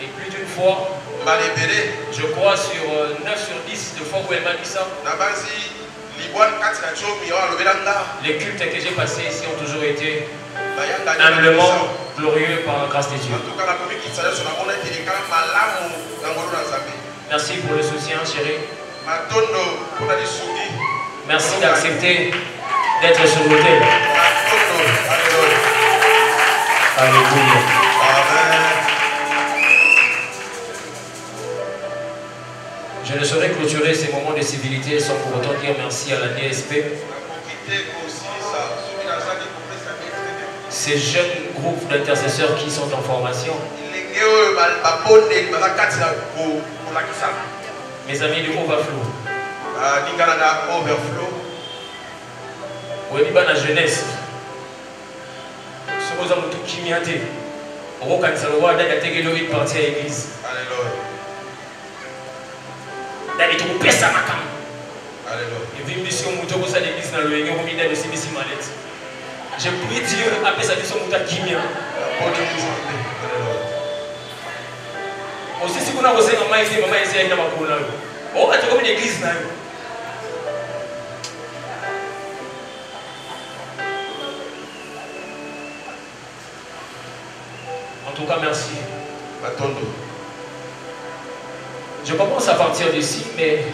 Et plus d'une fois, je crois sur 9 sur 10 de fois où elle m'a dit ça. Les cultes que j'ai passés ici ont toujours été humblement glorieux par la grâce de Dieu. Merci pour le soutien, chérie. Merci d'accepter d'être sur l'autel. Alléluia. Je ne saurais clôturer ces moments de civilité sans pour autant dire merci à la DSP. Ces jeunes groupes d'intercesseurs qui sont en formation. Mes amis du Overflow. Oui, la jeunesse. Ce que vous avez tout qui m'y a été. On va une partie à l'église. D'aller trouver ça ma cam. Et puis mission moto pour ça l'église dans le lieu où il y a aussi des mallettes. Je prie Dieu après ça mission moto qui m'y a. Aussi si vous n'avez pas maman ici avec ma couleur. On va trouver une église là. En tout cas, merci. Je commence à partir d'ici, mais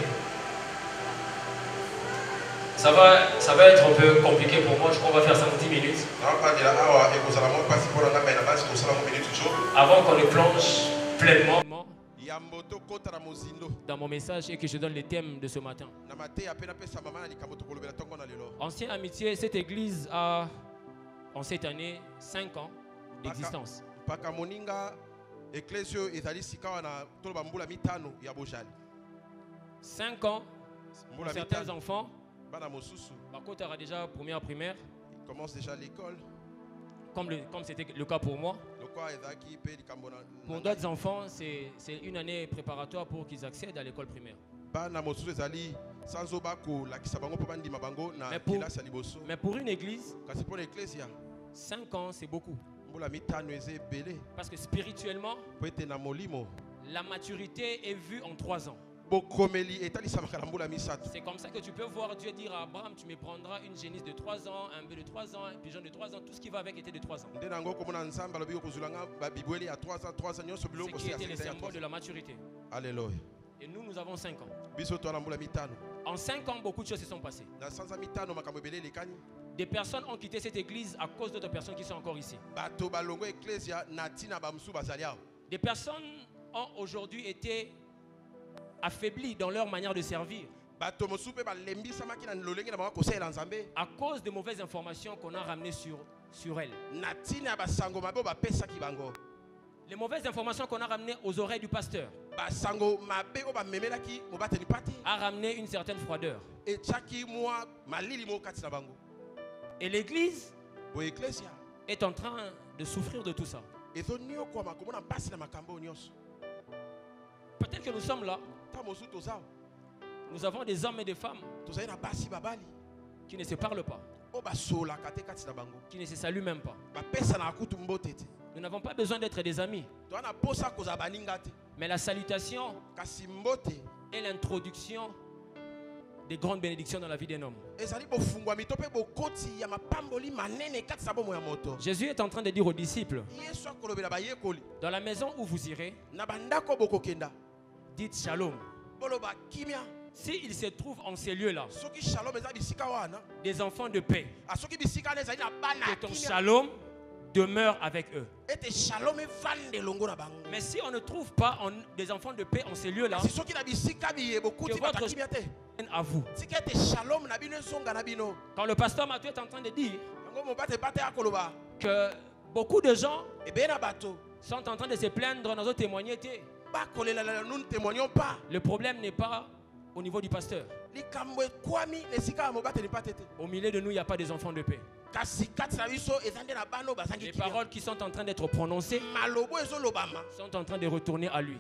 ça va être un peu compliqué pour moi. Je crois qu'on va faire 5-10 minutes. Avant qu'on ne plonge pleinement dans mon message et que je donne les thèmes de ce matin. Ancienne amitié, cette église a en cette année 5 ans d'existence. 5 ans, pour certains enfants, Bakota aura déjà première primaire. Il commence déjà l'école. Comme c'était le cas pour moi. Pour d'autres enfants, c'est une année préparatoire pour qu'ils accèdent à l'école primaire. Mais pour une église, 5 ans, c'est beaucoup. Parce que spirituellement, la maturité est vue en 3 ans. C'est comme ça que tu peux voir Dieu dire à Abraham, tu me prendras une génisse de 3 ans, un bœuf de 3 ans, un pigeon de 3 ans, tout ce qui va avec était de 3 ans. Ce qui était le symbole de la maturité. Alléluia. Et nous avons 5 ans. En 5 ans, beaucoup de choses se sont passées. Des personnes ont quitté cette église à cause d'autres personnes qui sont encore ici. Des personnes ont aujourd'hui été affaiblies dans leur manière de servir à cause de mauvaises informations qu'on a ramenées sur elles. Les mauvaises informations qu'on a ramenées aux oreilles du pasteur a ramené une certaine froideur. Et l'église est en train de souffrir de tout ça. Peut-être que nous sommes là. Nous avons des hommes et des femmes qui ne se parlent pas, qui ne se saluent même pas. Nous n'avons pas besoin d'être des amis. Mais la salutation est l'introduction des grandes bénédictions dans la vie d'un homme. Jésus est en train de dire aux disciples, dans la maison où vous irez, dites shalom. S'il se trouve en ces lieux-là des enfants de paix, que ton shalom demeure avec eux. Mais si on ne trouve pas des enfants de paix en ces lieux-là, que votre shalom à vous. Quand le pasteur Mathieu est en train de dire que beaucoup de gens sont en train de se plaindre, nous avons témoigné. Le problème n'est pas au niveau du pasteur. Au milieu de nous, il n'y a pas des enfants de paix. Les paroles qui sont en train d'être prononcées sont en train de retourner à lui.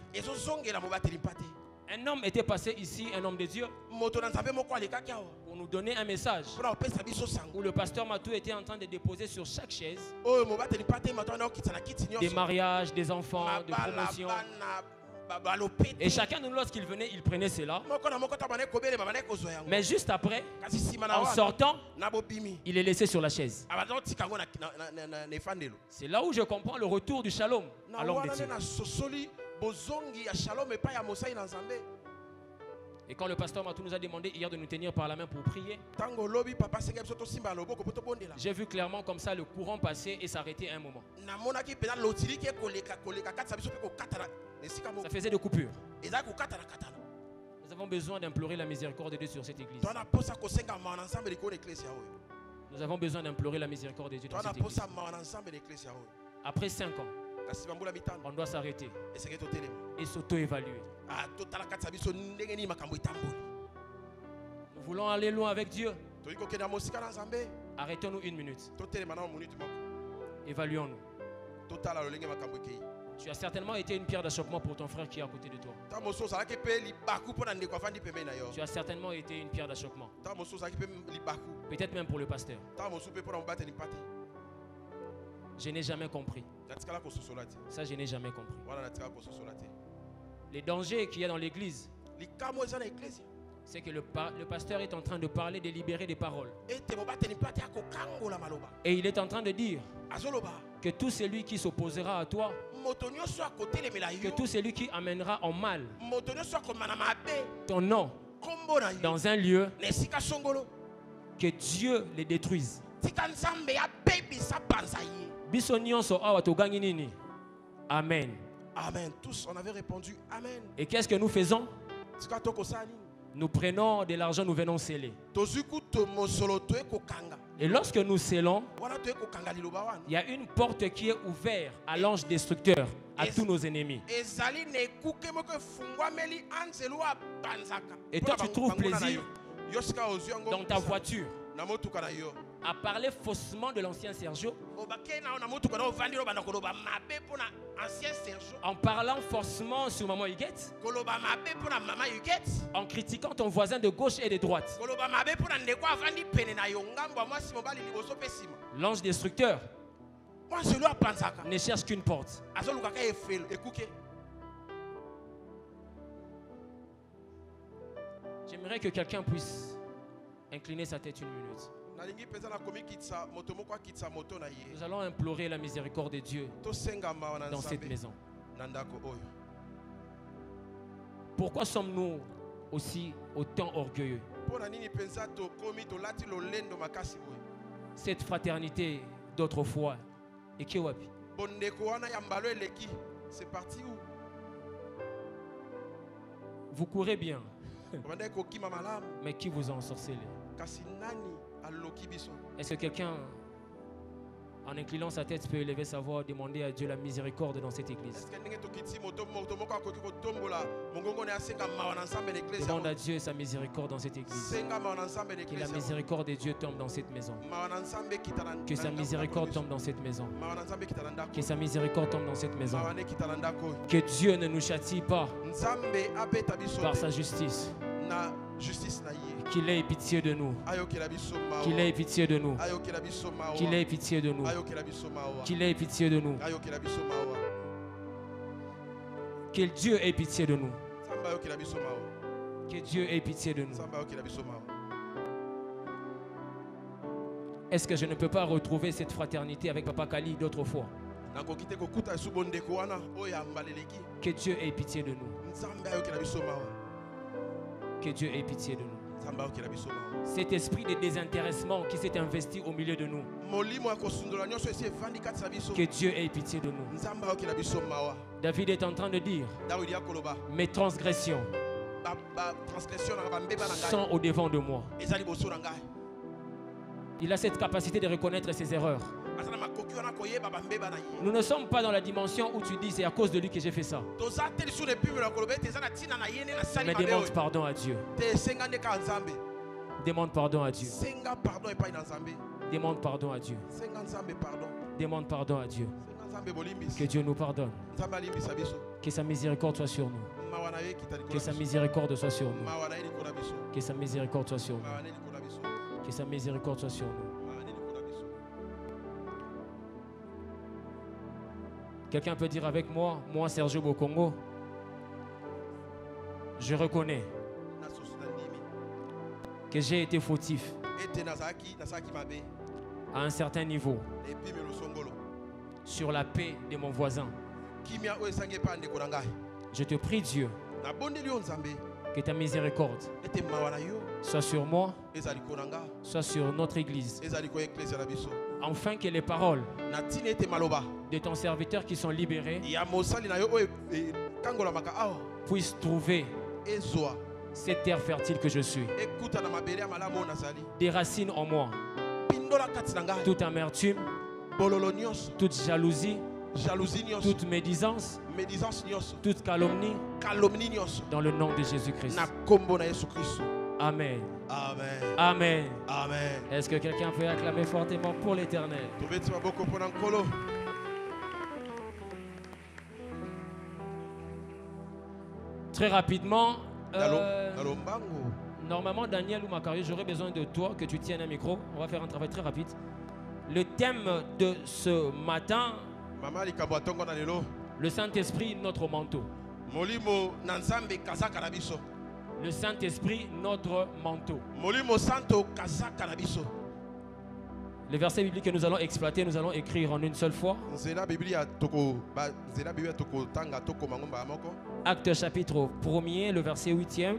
Un homme était passé ici, un homme de Dieu, pour nous donner un message où le pasteur Matou était en train de déposer sur chaque chaise des mariages, des enfants, des promotions. Et chacun de nous, lorsqu'il venait, il prenait cela. Mais juste après, en sortant, il les laissait sur la chaise. C'est là où je comprends le retour du shalom à l'homme de Dieu. Et quand le pasteur Matou nous a demandé hier de nous tenir par la main pour prier, j'ai vu clairement comme ça le courant passer et s'arrêter un moment. Ça faisait des coupures. Nous avons besoin d'implorer la miséricorde de Dieu sur cette église. Nous avons besoin d'implorer la miséricorde de Dieu dans cette église. Après 5 ans, on doit s'arrêter et s'auto-évaluer. Nous voulons aller loin avec Dieu. Arrêtons-nous 1 minute. Évaluons-nous. Tu as certainement été une pierre d'achoppement pour ton frère qui est à côté de toi. Tu as certainement été une pierre d'achoppement. Peut-être même pour le pasteur. Je n'ai jamais compris. Ça, je n'ai jamais compris. Les dangers qu'il y a dans l'église, c'est que le pasteur est en train de parler, de libérer des paroles. Et il est en train de dire que tout celui qui s'opposera à toi, que tout celui qui amènera en mal ton nom dans un lieu, que Dieu les détruise. Amen. Amen. Tous, on avait répondu Amen. Et qu'est-ce que nous faisons? Nous prenons de l'argent, nous venons sceller. Et lorsque nous scellons, il y a une porte qui est ouverte à l'ange destructeur, à tous nos ennemis. Et toi, tu trouves plaisir dans ta voiture à parler faussement de l'ancien Sergio, en parlant faussement sur maman Huguette, en critiquant ton voisin de gauche et de droite. L'ange destructeur ne cherche qu'une porte. J'aimerais que quelqu'un puisse incliner sa tête 1 minute. Nous allons implorer la miséricorde de Dieu dans cette maison. Pourquoi sommes-nous aussi autant orgueilleux? Cette fraternité d'autrefois, et qui est vous courez bien, mais qui vous a ensorcelé? Est-ce que quelqu'un, en inclinant sa tête, peut élever sa voix, demander à Dieu la miséricorde dans cette église? Demande à Dieu sa miséricorde dans cette église. Que la miséricorde de Dieu tombe dans cette maison. Que sa miséricorde tombe dans cette maison. Que sa miséricorde tombe dans cette maison. Que Dieu ne nous châtie pas par sa justice. Qu'il ait pitié de nous. Qu'il ait pitié de nous. Qu'il ait pitié de nous. Qu'il ait pitié de nous. Que Dieu ait pitié de nous. Que Dieu ait pitié de nous. Est-ce que je ne peux pas retrouver cette fraternité avec Papa Kali d'autrefois? Que Dieu ait pitié de nous. Que Dieu ait pitié de nous. Cet esprit de désintéressement qui s'est investi au milieu de nous. Que Dieu ait pitié de nous. David est en train de dire: mes transgressions sont au devant de moi. Il a cette capacité de reconnaître ses erreurs. Nous ne sommes pas dans la dimension où tu dis c'est à cause de lui que j'ai fait ça. Mais demande pardon à Dieu. Demande pardon à Dieu. Demande pardon à Dieu. Demande pardon à Dieu. Que Dieu nous pardonne. Que sa miséricorde soit sur nous. Que sa miséricorde soit sur nous. Que sa miséricorde soit sur nous. Que sa miséricorde soit sur nous. Quelqu'un peut dire avec moi, moi Sergio Bokongo, je reconnais que j'ai été fautif à un certain niveau sur la paix de mon voisin. Je te prie Dieu que ta miséricorde soit sur moi, soit sur notre église, afin que les paroles de ton serviteur qui sont libérés puissent trouver cette terre fertile que je suis, des racines en moi, toute amertume, toute jalousie, toute médisance, toute calomnie, dans le nom de Jésus-Christ. Amen. Amen. Amen. Amen. Est-ce que quelqu'un peut acclamer fortement pour l'Éternel? Très rapidement, normalement Daniel ou Macario, j'aurais besoin de toi que tu tiennes un micro. On va faire un travail très rapide. Le thème de ce matin, le Saint-Esprit, notre manteau. Le Saint-Esprit, notre manteau. Les versets bibliques que nous allons exploiter, nous allons écrire en une seule fois. Acte chapitre 1er, le verset 8e.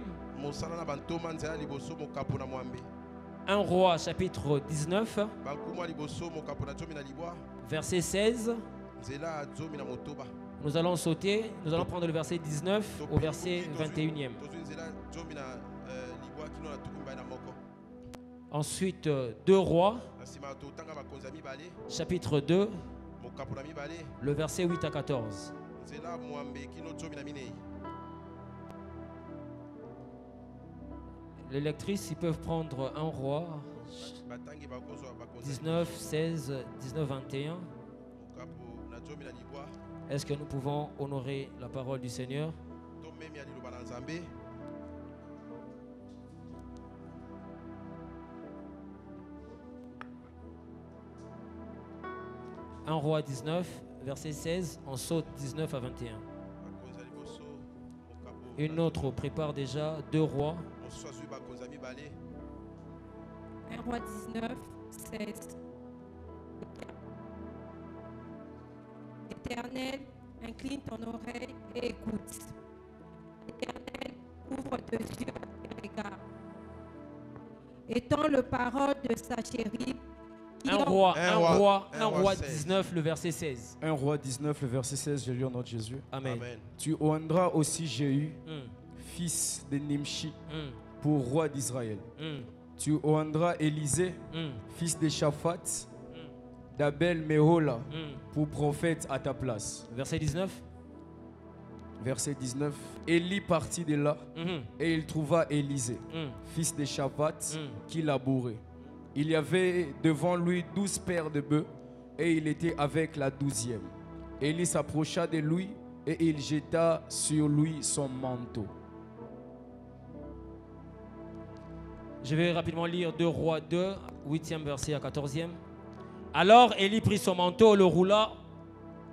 1 Roi chapitre 19, verset 16. Nous allons sauter, nous allons prendre le verset 19 au verset 21e. Ensuite, 2 Rois, chapitre 2, le verset 8 à 14. Les lectrices, ils peuvent prendre 1 Roi, 19, 16, 19, 21. Est-ce que nous pouvons honorer la parole du Seigneur? Un Roi 19, verset 16, on saute 19 à 21. Une autre prépare déjà 2 Rois. 1 Roi 19, 16. Éternel, incline ton oreille et écoute. Éternel, ouvre tes yeux et regarde. Étends le parole de sa chérie. 1 Roi 19, le verset 16. 1 Roi 19, le verset 16, je lis au nom de Jésus. Amen. Tu oindras aussi Jéhu, fils de Nimshi, pour roi d'Israël. Tu oindras Élisée, fils de Shaphat, d'Abel Mehola, pour prophète à ta place. Verset 19. Verset 19. Élie partit de là et il trouva Élisée, fils de Shaphat, qui labourait. Il y avait devant lui 12 paires de bœufs et il était avec la 12e. Élie s'approcha de lui et il jeta sur lui son manteau. Je vais rapidement lire 2 Rois 2, 8e verset à 14e. Alors Élie prit son manteau, le roula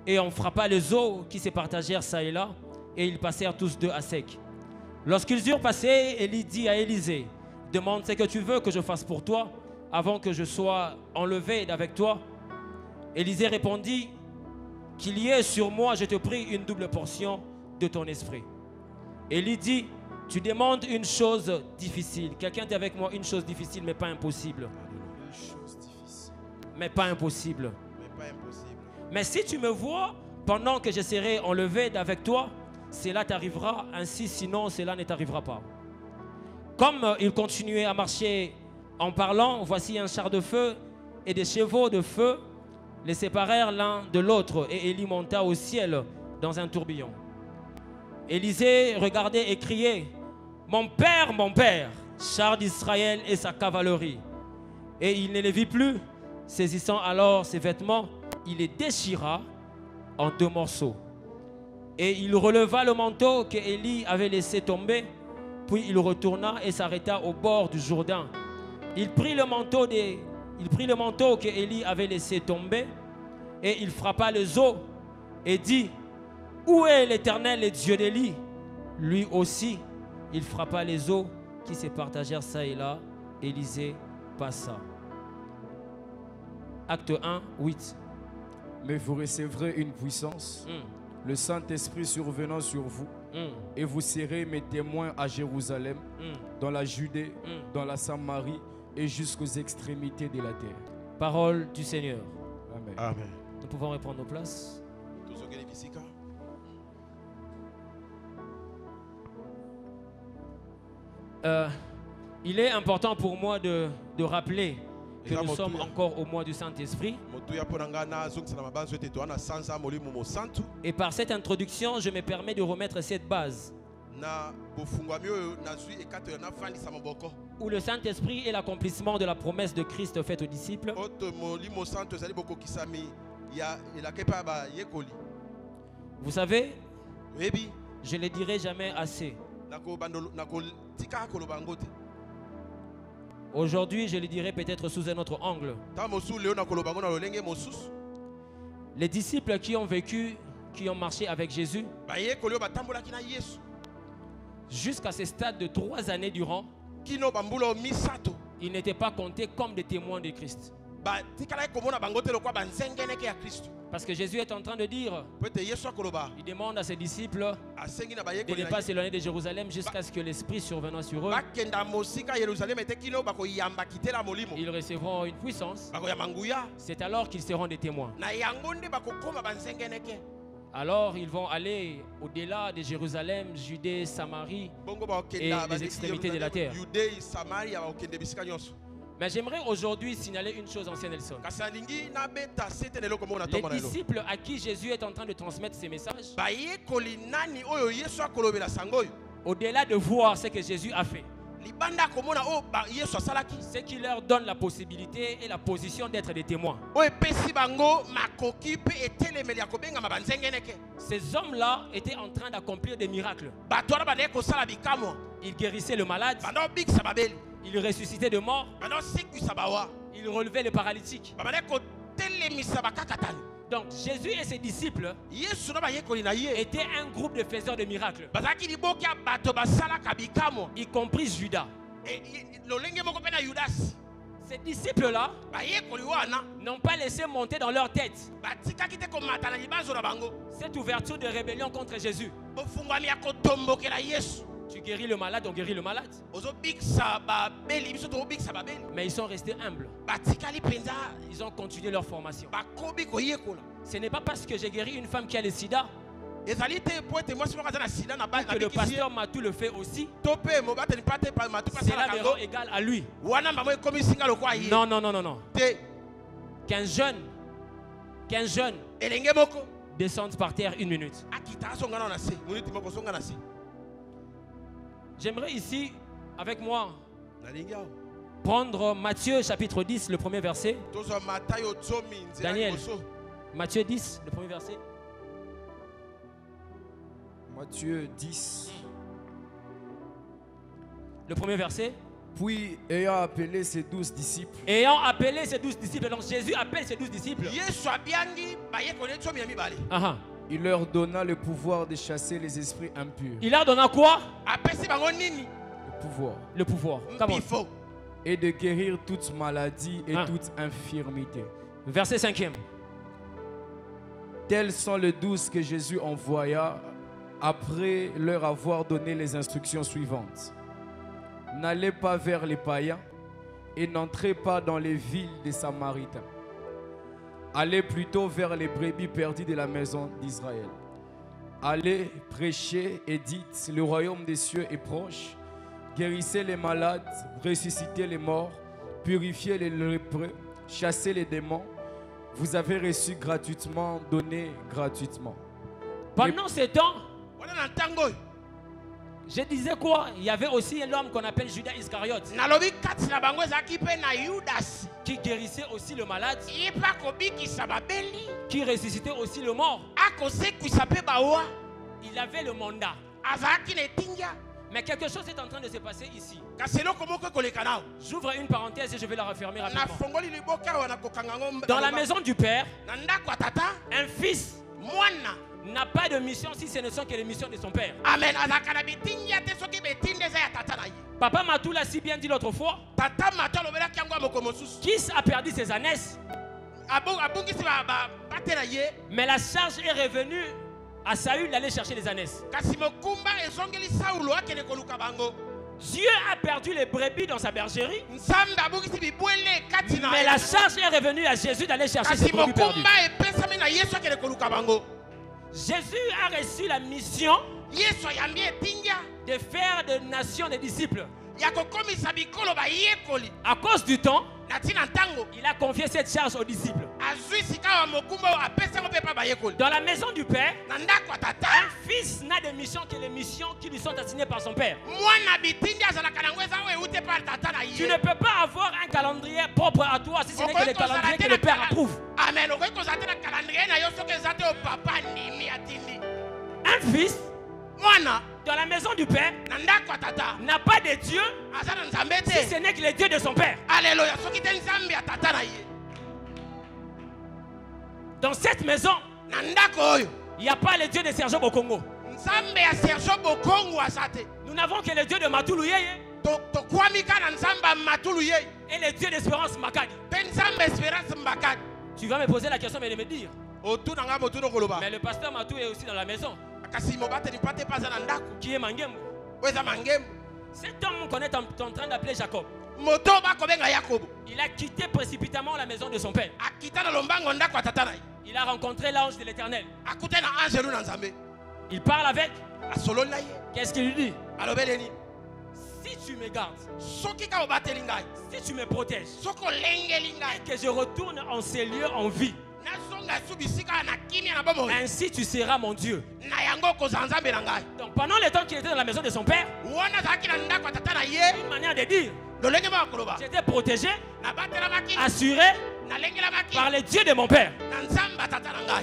et on frappa les eaux qui se partagèrent ça et là et ils passèrent tous deux à sec. Lorsqu'ils eurent passé, Élie dit à Élisée, demande ce que tu veux que je fasse pour toi avant que je sois enlevé d'avec toi. Élisée répondit, qu'il y ait sur moi, je te prie, une double portion de ton esprit. Élie dit, tu demandes une chose difficile. Quelqu'un dit avec moi, une chose difficile mais pas impossible. Mais pas impossible. Mais si tu me vois pendant que je serai enlevé d'avec toi, cela t'arrivera ainsi, sinon cela ne t'arrivera pas. Comme il continuait à marcher en parlant, voici un char de feu et des chevaux de feu les séparèrent l'un de l'autre et Élie monta au ciel dans un tourbillon. Élisée regardait et criait, mon père, char d'Israël et sa cavalerie. Et il ne les vit plus. Saisissant alors ses vêtements, il les déchira en 2 morceaux. Et il releva le manteau que Élie avait laissé tomber, puis il retourna et s'arrêta au bord du Jourdain. Il prit le manteau que Élie avait laissé tomber et il frappa les eaux et dit: où est l'Éternel, le Dieu d'Élie? Lui aussi, il frappa les eaux qui se partagèrent ça et là. Élisée passa. Acte 1, 8. Mais vous recevrez une puissance, le Saint-Esprit survenant sur vous, et vous serez mes témoins à Jérusalem, dans la Judée, dans la Samarie et jusqu'aux extrémités de la terre. Parole du Seigneur. Amen. Amen. Nous pouvons reprendre nos places. Il est important pour moi de rappeler que nous sommes encore au mois du Saint-Esprit. Et par cette introduction, je me permets de remettre cette base où le Saint-Esprit est l'accomplissement de la promesse de Christ faite aux disciples. Vous savez, je ne le dirai jamais assez. Aujourd'hui, je le dirai peut-être sous un autre angle. Les disciples qui ont vécu, qui ont marché avec Jésus, jusqu'à ce stade de 3 années durant, ils n'étaient pas comptés comme des témoins de Christ. Parce que Jésus est en train de dire, il demande à ses disciples de ne pas s'éloigner de Jérusalem jusqu'à ce que l'Esprit survenant sur eux. Ils recevront une puissance. C'est alors qu'ils seront des témoins. Alors ils vont aller au-delà de Jérusalem, Judée, Samarie et les extrémités de la terre. Mais j'aimerais aujourd'hui signaler une chose, ancien Nelson. Les disciples à qui Jésus est en train de transmettre ces messages, au-delà de voir ce que Jésus a fait, ce qui leur donne la possibilité et la position d'être des témoins. Ces hommes-là étaient en train d'accomplir des miracles. Ils guérissaient le malade. Ils ressuscitaient de morts. Ils relevaient les paralytiques. Donc Jésus et ses disciples étaient un groupe de faiseurs de miracles, y compris Judas. Ces disciples-là n'ont pas laissé monter dans leur tête cette ouverture de rébellion contre Jésus. Tu guéris le malade, on guérit le malade. Mais ils sont restés humbles. Ils ont continué leur formation. Ce n'est pas parce que j'ai guéri une femme qui a le sida que le pasteur Matou le fait aussi. Cela le rend égal à lui. Non, non, non, non, non. Qu'un jeune descende par terre 1 minute. J'aimerais ici, avec moi, prendre Matthieu chapitre 10, le premier verset. Daniel, Matthieu 10, le premier verset. Matthieu 10. Le premier verset. Puis, ayant appelé ses 12 disciples. Donc Jésus appelle ses 12 disciples. Il leur donna le pouvoir de chasser les esprits impurs. Il leur donna quoi? Le pouvoir. Comment? Et de guérir toute maladie et toute infirmité. Verset 5e. Tels sont les 12 que Jésus envoya après leur avoir donné les instructions suivantes. N'allez pas vers les païens et n'entrez pas dans les villes des Samaritains. Allez plutôt vers les brebis perdues de la maison d'Israël. Allez, prêchez et dites, le royaume des cieux est proche. Guérissez les malades, ressuscitez les morts, purifiez les lépreux, chassez les démons. Vous avez reçu gratuitement, donnez gratuitement. Pendant ces temps, Je disais quoi? Il y avait aussi un homme qu'on appelle Judas Iscariote qui guérissait aussi le malade, qui ressuscitait aussi le mort. Il avait le mandat. Mais quelque chose est en train de se passer ici. J'ouvre une parenthèse et je vais la refermer rapidement. Dans la maison du Père, un fils n'a pas de mission si ce ne sont que les missions de son père. Amen. Papa Matou l'a si bien dit l'autre fois. Kis a perdu ses ânesses. Mais la charge est revenue à Saül d'aller chercher les ânesses. Dieu a perdu les brebis dans sa bergerie. Mais la charge est revenue à Jésus d'aller chercher ses brebis perdues. Jésus a reçu la mission de faire de nations des disciples. À cause du temps, il a confié cette charge aux disciples. Dans la maison du Père, un fils n'a de mission que les missions qui lui sont assignées par son Père. Tu ne peux pas avoir un calendrier propre à toi si ce n'est que le calendrier que le Père approuve. Amen. Un fils dans la maison du Père n'a pas de Dieu si ce n'est que le Dieu de son Père. Alléluia. Dans cette maison, il n'y a pas le Dieu de Serge Bokongo. Nous n'avons que le Dieu de Matuluye et le Dieu d'Espérance Makadi. Tu vas me poser la question et de me dire, mais le pasteur Matou est aussi dans la maison. Qui est Mangembo? Cet homme qu'on est en train d'appeler Jacob, il a quitté précipitamment la maison de son père. Il a rencontré l'ange de l'Éternel. Il parle avec. Qu'est-ce qu'il lui dit? Si tu me gardes, si tu me protèges, et que je retourne en ces lieux en vie, ainsi tu seras mon Dieu. Donc pendant le temps qu'il était dans la maison de son père, une manière de dire, j'étais protégé, assuré par le Dieu de mon père.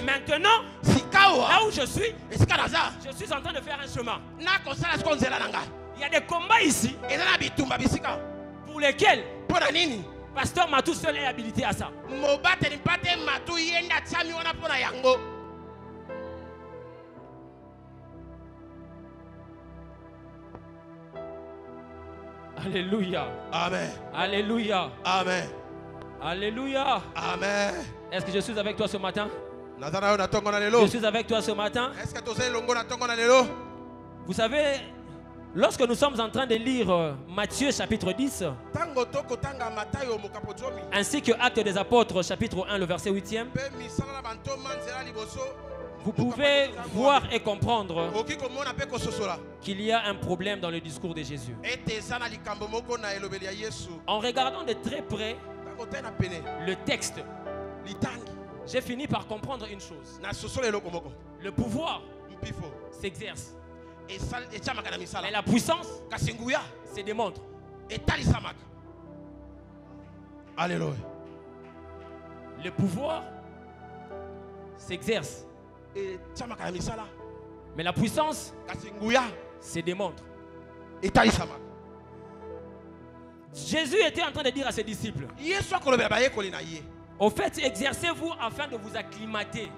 Maintenant, là où je suis en train de faire un chemin. Il y a des combats ici pour lesquels Pasteur Matou seul est habilité à ça. Alléluia. Amen. Alléluia. Amen. Alléluia. Amen. Est-ce que je suis avec toi ce matin? Je suis avec toi ce matin. Vous savez, lorsque nous sommes en train de lire Matthieu chapitre 10, ainsi que Actes des Apôtres chapitre 1, le verset 8e, vous pouvez voir et comprendre qu'il y a un problème dans le discours de Jésus. En regardant de très près le texte, j'ai fini par comprendre une chose. Le pouvoir s'exerce, mais la puissance se démontre. Alléluia. Le pouvoir s'exerce, mais la puissance se démontre. Jésus était en train de dire à ses disciples, au fait, exercez-vous afin de vous acclimater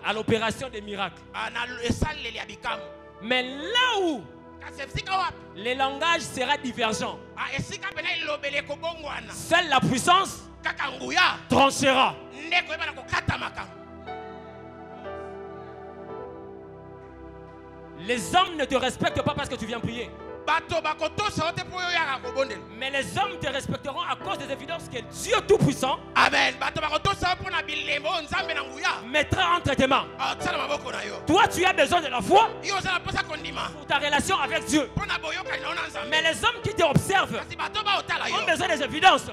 à l'opération des miracles. Mais là où le langage sera divergent, seule la puissance tranchera. Les hommes ne te respectent pas parce que tu viens prier. Mais les hommes te respecteront à cause des évidences que Dieu Tout-Puissant mettra entre tes mains. Toi, tu as besoin de la foi pour ta relation avec Dieu. Mais les hommes qui te observent ont besoin des évidences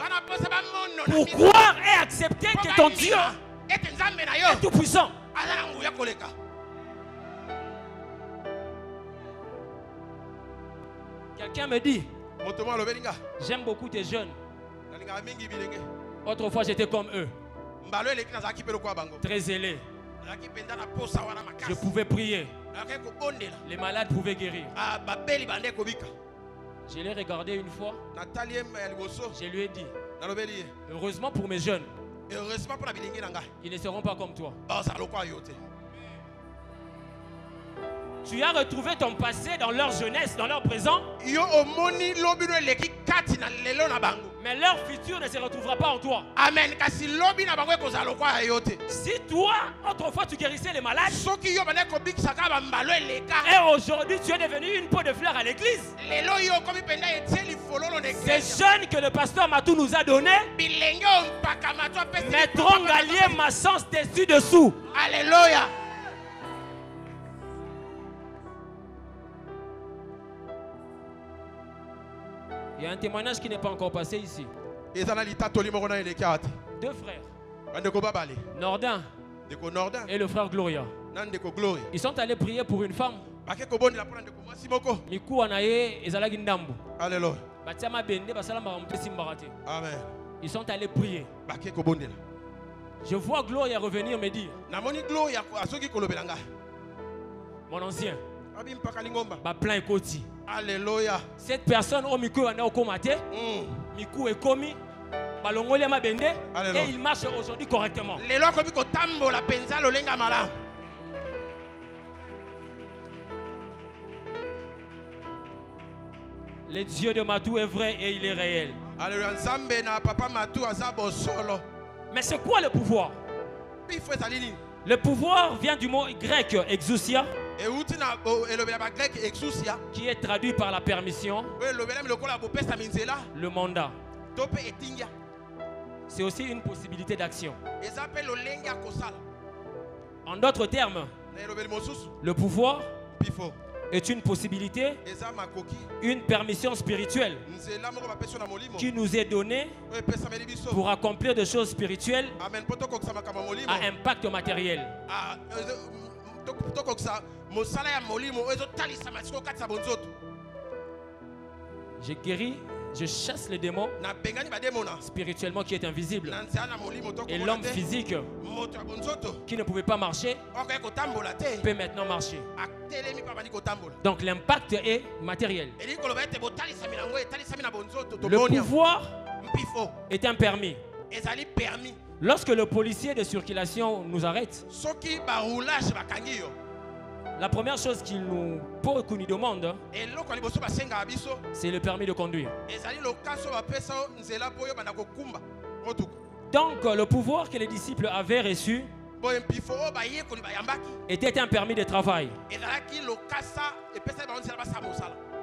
pour croire et accepter que ton Dieu est Tout-Puissant. Quelqu'un me dit, j'aime beaucoup tes jeunes. Autrefois, j'étais comme eux. Très zélé. Je pouvais prier. Les malades pouvaient guérir. Je l'ai regardé une fois. Je lui ai dit, heureusement pour mes jeunes, ils ne seront pas comme toi. Tu as retrouvé ton passé dans leur jeunesse, dans leur présent. Mais leur futur ne se retrouvera pas en toi. Amen. Si toi, autrefois, tu guérissais les malades, et aujourd'hui tu es devenu une peau de fleur à l'église, ces jeunes que le pasteur Matou nous a donnés mettront Galier Massens dessus-dessous. Alléluia. Il y a un témoignage qui n'est pas encore passé ici. Deux frères, Nordin et le frère Gloria. Ils sont allés prier pour une femme. Miku anaye ezalaki ndambu. Alléluia. Batiama bende basala maramute simbarate. Amen. Ils sont allés prier. Je vois Gloria revenir me dire, mon ancien, plein écoti. Alléluia. Cette personne au Miku anaye okomate. Miku est commis. Et il marche aujourd'hui correctement. Le Dieu de Matou est vrai et il est réel. Mais c'est quoi le pouvoir? Le pouvoir vient du mot grec exousia, qui est traduit par la permission, le mandat. C'est aussi une possibilité d'action. En d'autres termes, le pouvoir est une possibilité, une permission spirituelle qui nous est donnée pour accomplir des choses spirituelles à impact matériel. J'ai guéri. Je chasse les démons spirituellement qui est invisible. Et l'homme physique qui ne pouvait pas marcher peut maintenant marcher. Donc l'impact est matériel. Le pouvoir est un permis. Lorsque le policier de circulation nous arrête, la première chose qu'il nous demande, c'est le permis de conduire. Donc le pouvoir que les disciples avaient reçu était un permis de travail,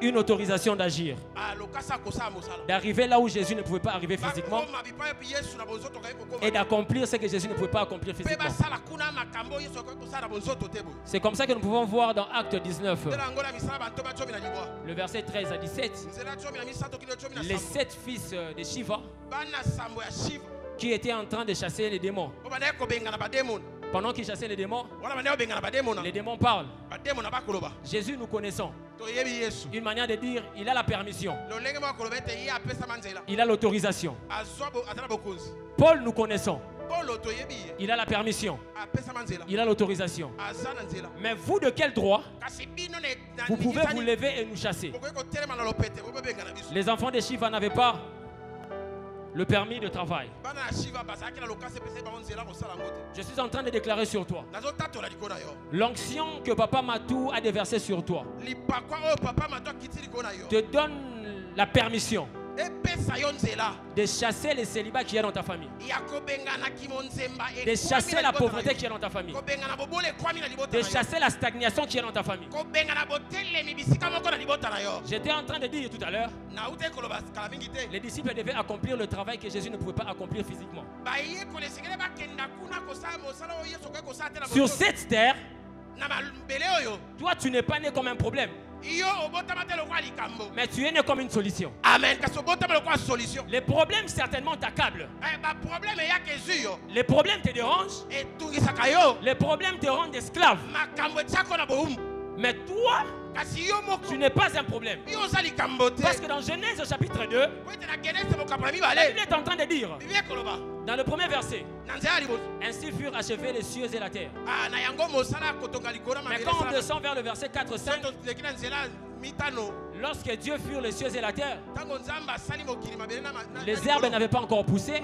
une autorisation d'agir, d'arriver là où Jésus ne pouvait pas arriver physiquement et d'accomplir ce que Jésus ne pouvait pas accomplir physiquement. C'est comme ça que nous pouvons voir dans Acte 19, le verset 13 à 17, les 7 fils de Shiva qui étaient en train de chasser les démons. Pendant qu'ils chassaient les démons parlent. Jésus, nous connaissons. Une manière de dire, il a la permission. Il a l'autorisation. Paul, nous connaissons. Il a la permission. Il a l'autorisation. Mais vous, de quel droit vous pouvez vous lever et nous chasser? Les enfants de Shiva n'avaient pas le permis de travail. Je suis en train de déclarer sur toi l'onction que Papa Matou a déversée sur toi te donne la permission de chasser les célibats qui est dans ta famille, de chasser la pauvreté qui est dans ta famille, de chasser la stagnation qui est dans ta famille. J'étais en train de dire tout à l'heure, les disciples devaient accomplir le travail que Jésus ne pouvait pas accomplir physiquement. Sur cette terre, toi tu n'es pas né comme un problème, mais tu es né comme une solution. Amen. Les problèmes certainement t'accablent. Les problèmes te dérangent. Les problèmes te rendent esclave. Mais toi, tu n'es pas un problème. Parce que dans Genèse au chapitre 2, la Bible est en train de dire, dans le premier verset, ainsi furent achevés les cieux et la terre. Mais quand on descend vers le verset 4-5, lorsque Dieu fut les cieux et la terre, les herbes n'avaient pas encore poussé,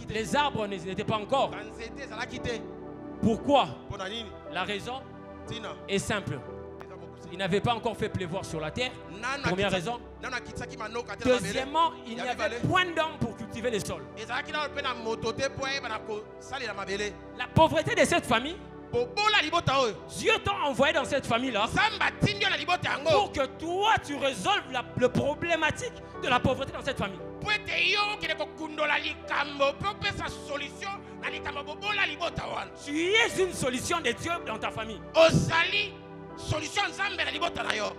les arbres n'étaient pas encore. Pourquoi? La raison est simple. Il n'avait pas encore fait pleuvoir sur la terre. Première raison. Deuxièmement, il n'y avait point d'homme pour cultiver les sols. La pauvreté de cette famille, Dieu t'a envoyé dans cette famille-là pour que toi tu résolves le problématique de la pauvreté dans cette famille. Tu es une solution de Dieu dans ta famille.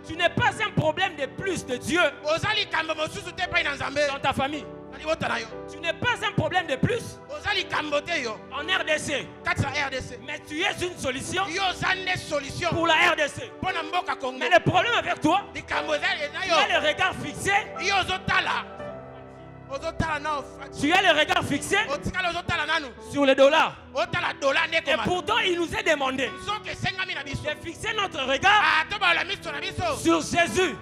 Tu n'es pas un problème de plus de Dieu dans ta famille. Tu n'es pas un problème de plus en RDC. Mais tu es une solution pour la RDC. Mais le problème avec toi, tu as le regard fixé. Tu as le regard fixé sur le dollar. Et pourtant, il nous est demandé de fixer notre regard sur Jésus.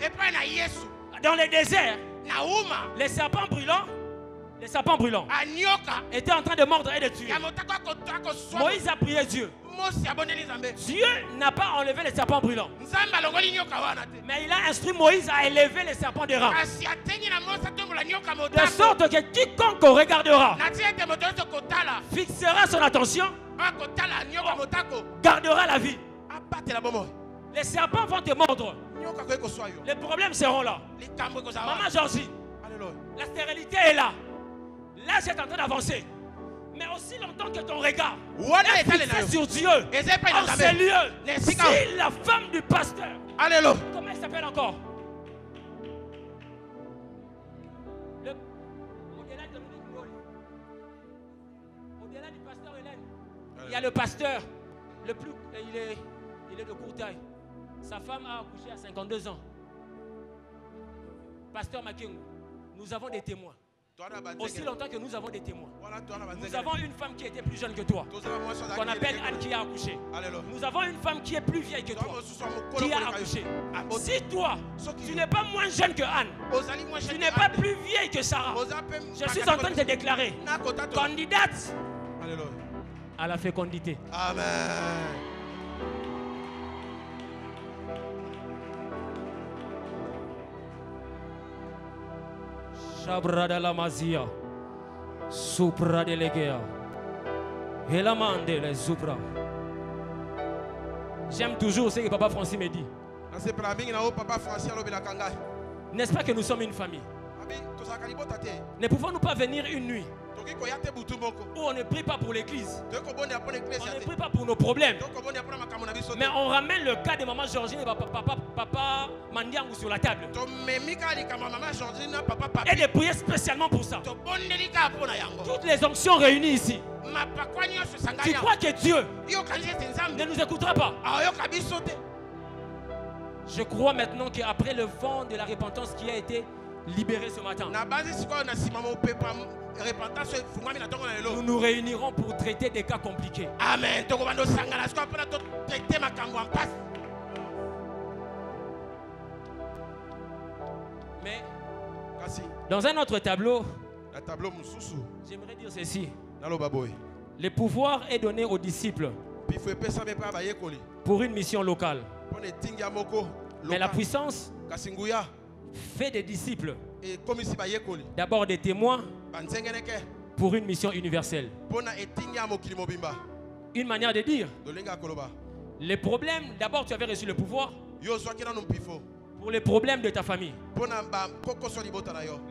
Dans le désert, les serpents brûlants étaient en train de mordre et de tuer. Moïse a prié Dieu. Dieu n'a pas enlevé les serpents brûlants, mais il a instruit Moïse à élever les serpents de rang, de sorte que quiconque regardera fixera son attention, gardera la vie. Les serpents vont te mordre. Les problèmes seront là. Maman Georgie, la stérilité est là. Là, c'est en train d'avancer. Mais aussi longtemps que ton regard est fixé sur Dieu, en ces lieux, si la femme du pasteur, comment elle s'appelle encore? Au-delà du pasteur Hélène, il y a le pasteur, il est de courte taille. Sa femme a accouché à 52 ans. Pasteur Makengu, nous avons des témoins. Aussi longtemps que nous avons des témoins. Nous avons une femme qui était plus jeune que toi, qu'on appelle Anne, qui a accouché. Nous avons une femme qui est plus vieille que toi, qui a accouché. Si toi, tu n'es pas moins jeune que Anne, tu n'es pas plus vieille que Sarah, je suis en train de te déclarer candidate à la fécondité. Amen. Shabrada la mazia, supra de legea, helamande les supra. J'aime toujours ce que Papa Francis me dit. N'est-ce pas que nous sommes une famille? Ne pouvons-nous pas venir une nuit où on ne prie pas pour l'église, on ne prie pas pour nos problèmes, mais on ramène le cas de maman Georgine et papa Mandiangou sur la table et de prier spécialement pour ça. Toutes les onctions réunies ici, tu crois que Dieu ne nous écoutera pas? Je crois maintenant qu'après le vent de la repentance qui a été libéré ce matin, nous nous réunirons pour traiter des cas compliqués. Amen. Mais dans un autre tableau, j'aimerais dire ceci. Le pouvoir est donné aux disciples pour une mission locale. Mais la puissance fait des disciples d'abord des témoins pour une mission universelle. Une manière de dire, les problèmes, d'abord tu avais reçu le pouvoir pour les problèmes de ta famille.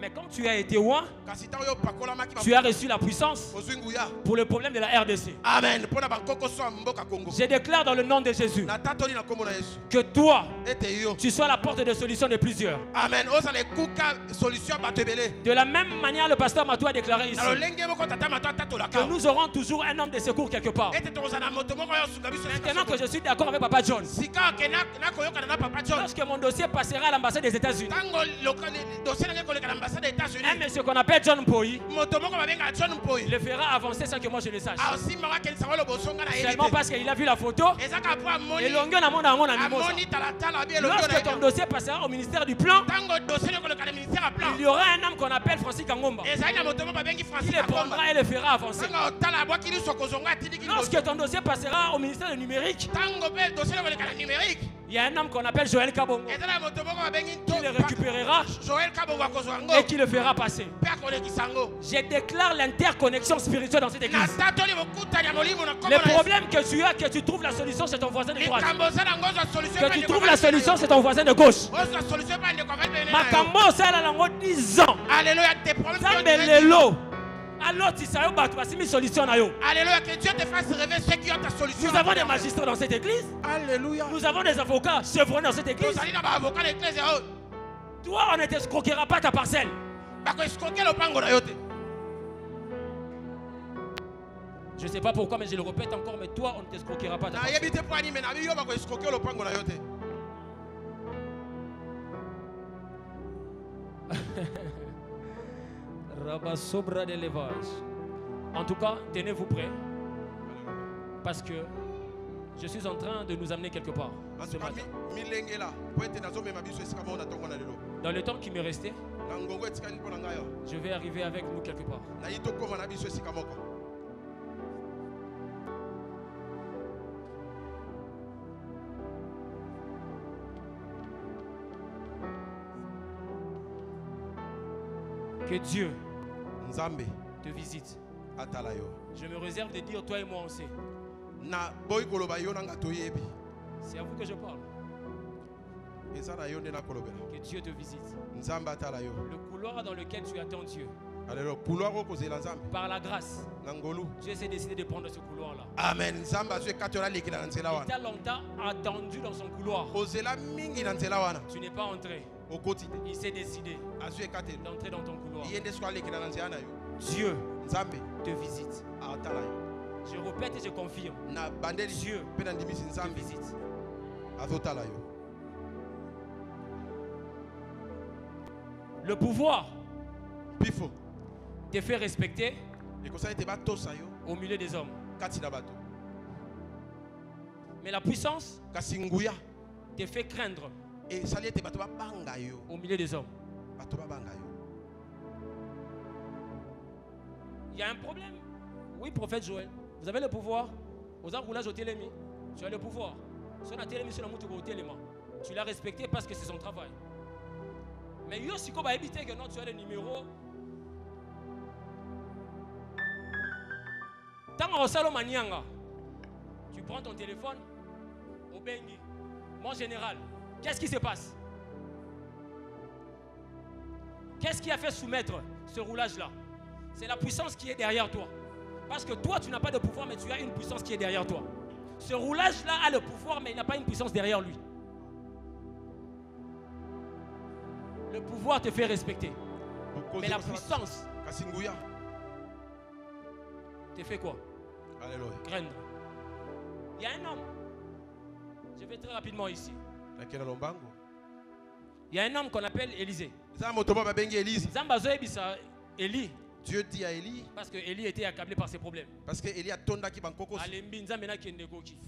Mais quand tu as été loin, tu as reçu la puissance pour le problème de la RDC. Amen. Je déclare dans le nom de Jésus que toi, tu sois la porte de solution de plusieurs. Amen. De la même manière, le pasteur Matou a déclaré ici que nous aurons toujours un homme de secours quelque part. Maintenant que je suis d'accord avec Papa John, lorsque mon dossier passera à l'ambassade des États-Unis, un monsieur qu'on appelle John Poi le fera avancer sans que moi je le sache. Seulement parce qu'il a vu la photo et lorsque ton dossier passera au ministère du Plan, il y aura un homme qu'on appelle Francis Kangomba qui le prendra et le fera avancer. Lorsque ton dossier passera au ministère du Numérique, il y a un homme qu'on appelle Joël Kabongo qui le récupérera et qui le fera passer. Je déclare l'interconnexion spirituelle dans cette église. Le problème que tu as, que tu trouves la solution, c'est ton voisin de droite. Que tu trouves la solution, c'est ton voisin de gauche. Makambo, ça a 10 ans. Alléluia, tes problèmes. Alors, tu sais, solution. Alléluia, que Dieu te fasse rêver ceux qui ont ta solution. Nous avons des magistrats dans cette église. Alléluia. Nous avons des avocats chevronnés dans cette église. Toi, on ne t'escroquera pas ta parcelle. Je ne sais pas pourquoi, mais je le répète encore, mais toi, on ne t'escroquera pas ta parcelle. Rabasobra d'élevage. En tout cas, tenez-vous prêts. Parce que je suis en train de nous amener quelque part. Ce matin. Dans le temps qui me restait, je vais arriver avec nous quelque part. Que Dieu te visite. Je me réserve de dire, toi et moi on sait. C'est à vous que je parle. Que Dieu te visite. Le couloir dans lequel tu attends Dieu, par la grâce, Dieu s'est décidé de prendre ce couloir-là. Amen. Il t'a longtemps attendu dans son couloir. Tu n'es pas entré. Il s'est décidé d'entrer dans ton couloir. Dieu te visite. Je répète et je confirme. Dieu te visite. Le pouvoir te fait respecter au milieu des hommes. Mais la puissance te fait craindre au milieu des hommes. Il y a un problème. Oui, prophète Joël, vous avez le pouvoir. Tu as le pouvoir. Tu l'as respecté parce que c'est son travail. Mais Yosiko va éviter que non, tu as le numéro. Tu prends ton téléphone au Bengi. Mon général, qu'est-ce qui se passe? Qu'est-ce qui a fait soumettre ce roulage-là? C'est la puissance qui est derrière toi. Parce que toi, tu n'as pas de pouvoir, mais tu as une puissance qui est derrière toi. Ce roulage-là a le pouvoir, mais il n'a pas une puissance derrière lui. Le pouvoir te fait respecter. Mais la puissance te fait quoi? Craindre. Il y a un homme. Je vais très rapidement ici. Il y a un homme qu'on appelle Élisée. Élie. Dieu dit à Élie, parce que Élie était accablé par ses problèmes. Parce que Élie a tonda qui banco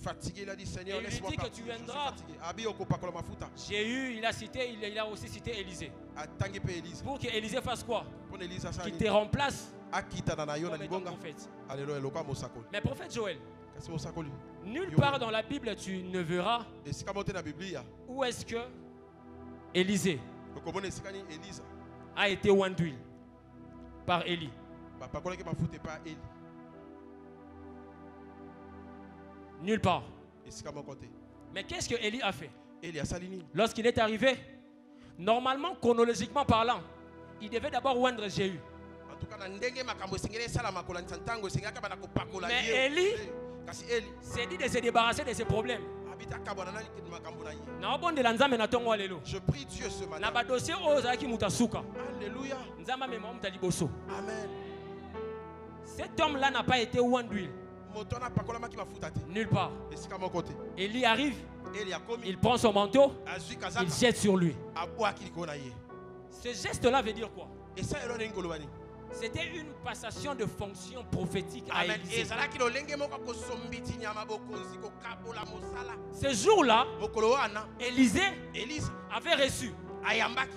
fatigué, il a dit Seigneur, laisse-moi partir. Jéhu, il a aussi cité Élisée. Pour que Élisée fasse quoi? Qu'il te remplace comme étant prophète. Mais prophète Joël, nulle part dans la Bible tu ne verras où est-ce que Élisée a été oint d'huile par Élie. Nulle part. Mais qu'est-ce que Élie a fait? Lorsqu'il est arrivé, Normalement, chronologiquement parlant, il devait d'abord oindre Jéhu. Mais Élie s'est dit de se débarrasser de ses problèmes. Je prie Dieu ce matin. Alléluia. Cet homme-là n'a pas été oint d'huile. Nulle part. Élie arrive, il prend son manteau, il jette sur lui. Ce geste-là veut dire quoi? C'était une passation de fonction prophétique à Élisée. Ce jour-là, Élisée avait reçu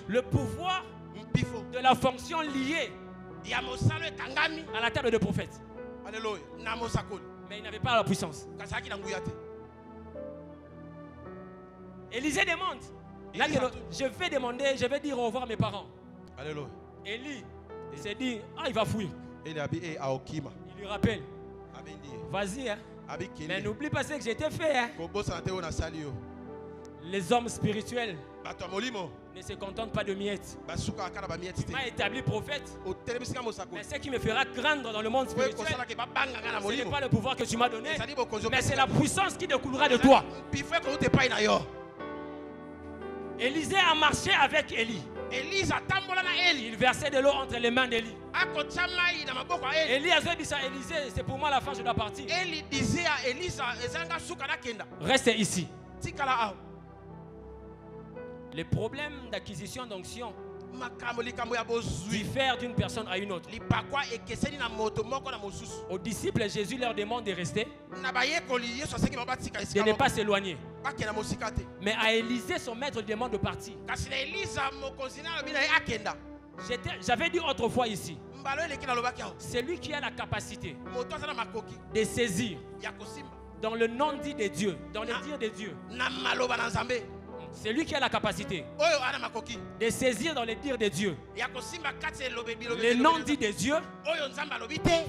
le pouvoir de la fonction liée à la table de prophète. Mais il n'avait pas la puissance. Élisée demande. Là, je vais dire au revoir à mes parents. Élie, il s'est dit, il va fuir. Il lui rappelle, vas-y, hein. Mais n'oublie pas ce que j'ai fait. Hein. Les hommes spirituels ne se contentent pas de miettes. Tu m'as établi prophète. Mais ce qui me fera craindre dans le monde spirituel, ce n'est pas le pouvoir que tu m'as donné, mais c'est la puissance qui découlera de toi. Élisée a marché avec Élie. Il versait de l'eau entre les mains d'Élie. Élie a dit ça, Élisée, c'est pour moi la fin, je dois partir. Reste ici. Les problèmes d'acquisition d'onction diffèrent d'une personne à une autre. Aux disciples, Jésus leur demande de rester, de ne pas s'éloigner. Mais à Élisée, son maître lui demande de partir. J'avais dit autrefois ici, c'est lui qui a la capacité de saisir dans le nom dit de Dieu, dans le dire de Dieu. C'est lui qui a la capacité de saisir dans les dires de Dieu. Le nom dit de Dieu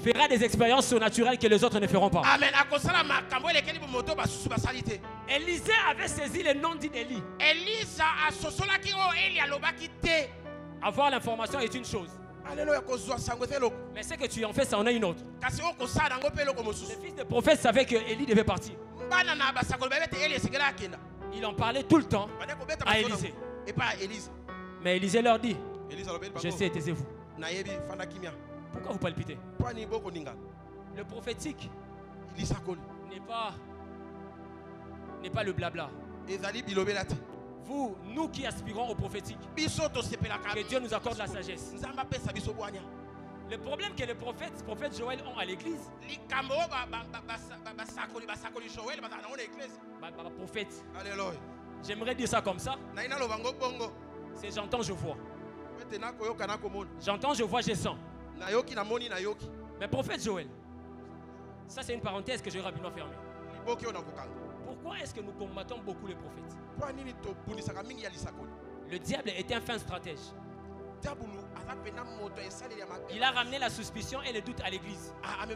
fera des expériences surnaturelles que les autres ne feront pas. Élisée avait saisi le nom dit d'Élie. Avoir l'information est une chose. Mais ce que tu en fais, ça en est une autre. Le fils de prophète savait que Élie devait partir. Il en parlait tout le temps à Élisée. Mais Élisée leur dit, je sais, taisez-vous. Pourquoi vous palpitez? Le prophétique n'est pas le blabla. Vous, nous qui aspirons au prophétique, que Dieu nous accorde la sagesse. Le problème que les prophètes Joël ont à l'église, prophète, j'aimerais dire ça comme ça, c'est j'entends, je vois. J'entends, je vois, je sens. Mais prophète Joël, ça c'est une parenthèse que je vais rapidement fermer. Pourquoi est-ce que nous combattons beaucoup les prophètes? Le diable était un fin stratège. Il a ramené la suspicion et le doute à l'église. Afin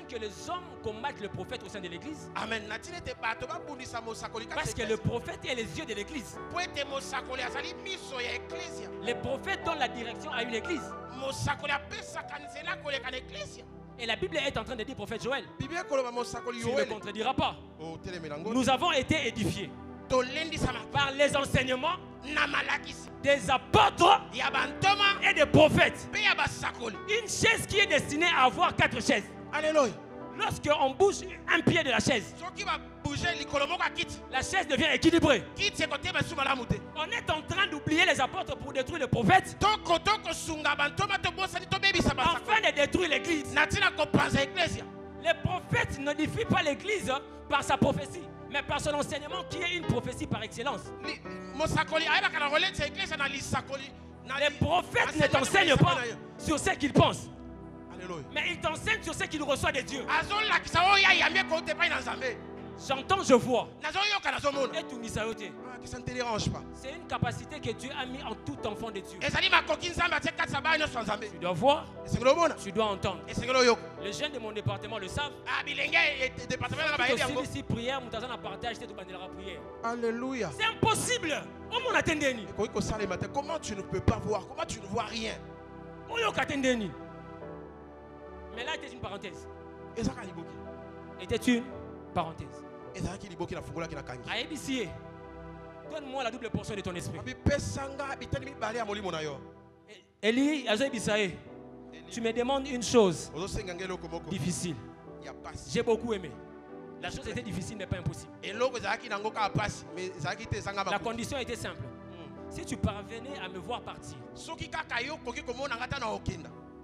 que les hommes combattent le prophète au sein de l'église. Parce que le prophète est les yeux de l'église. Les prophètes donnent la direction à une église. Et la Bible est en train de dire, prophète Joël, tu ne le contrediras pas. Nous avons été édifiés par les enseignements des apôtres et des prophètes. Une chaise qui est destinée à avoir 4 chaises. Alléluia. Lorsqu'on bouge un pied de la chaise, la chaise devient équilibrée. On est en train d'oublier les apôtres pour détruire les prophètes, afin de détruire l'église. Les prophètes ne défient pas l'église par sa prophétie, mais par son enseignement qui est une prophétie par excellence. Les prophètes ne t'enseignent pas sur ce qu'ils pensent, mais ils t'enseignent sur ce qu'ils reçoivent de Dieu. J'entends, je vois. Et tout ça ne te dérange pas. C'est une capacité que Dieu a mis en tout enfant de Dieu. Tu dois voir, tu dois entendre. Les jeunes de mon département le savent. Alléluia. C'est impossible. Comment tu ne peux pas voir? Comment tu ne vois rien? Mais là, était une parenthèse. Était une parenthèse. Donne-moi la double portion de ton esprit. Eli, tu me demandes une chose difficile. J'ai beaucoup aimé. La chose était difficile, mais pas impossible. La condition était simple. Si tu parvenais à me voir partir,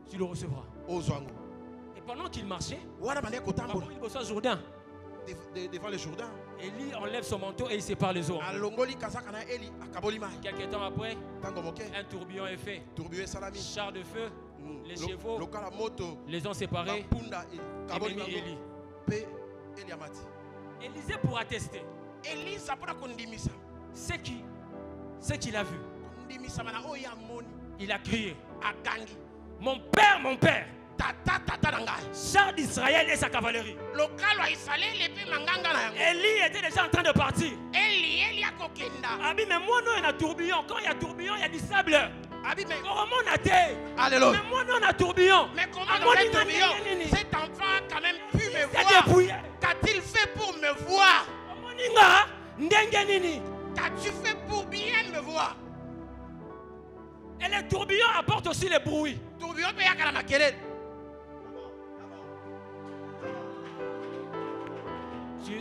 tu le recevras. Et pendant qu'il marchait, il bossait au Jourdain. Devant le Jourdain, Élie enlève son manteau et il sépare les eaux. Quelques temps après, un tourbillon est fait. Char de feu, les chevaux les ont séparés et même Élie. Élisée pour attester ce qu'il a vu. Il a crié: mon père, mon père, char d'Israël et sa cavalerie. Élie était déjà en train de partir. Mais moi non, il y a tourbillon. Quand il y a tourbillon, il y a du sable. Comment on a été? Alléluia. Mais moi non, on a tourbillon. Mais comment on a tourbillon? Cet enfant a quand même pu me voir. Qu'a-t-il fait pour me voir? Qu'as-tu fait pour bien me voir? Et les tourbillons apportent aussi les bruits. Tourbillon peut y avoir la maquette.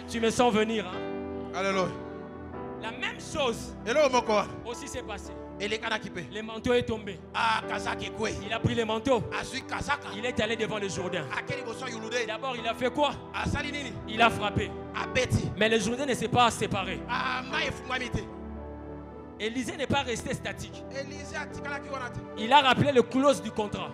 Tu me sens venir, hein? Alléluia. La même chose aussi s'est passé. Le manteau est tombé. Il a pris le manteau. Il est allé devant le Jourdain. D'abord, il a fait quoi? Il a frappé. Mais le Jourdain ne s'est pas séparé. Élisée n'est pas resté statique. Il a rappelé le clause du contrat.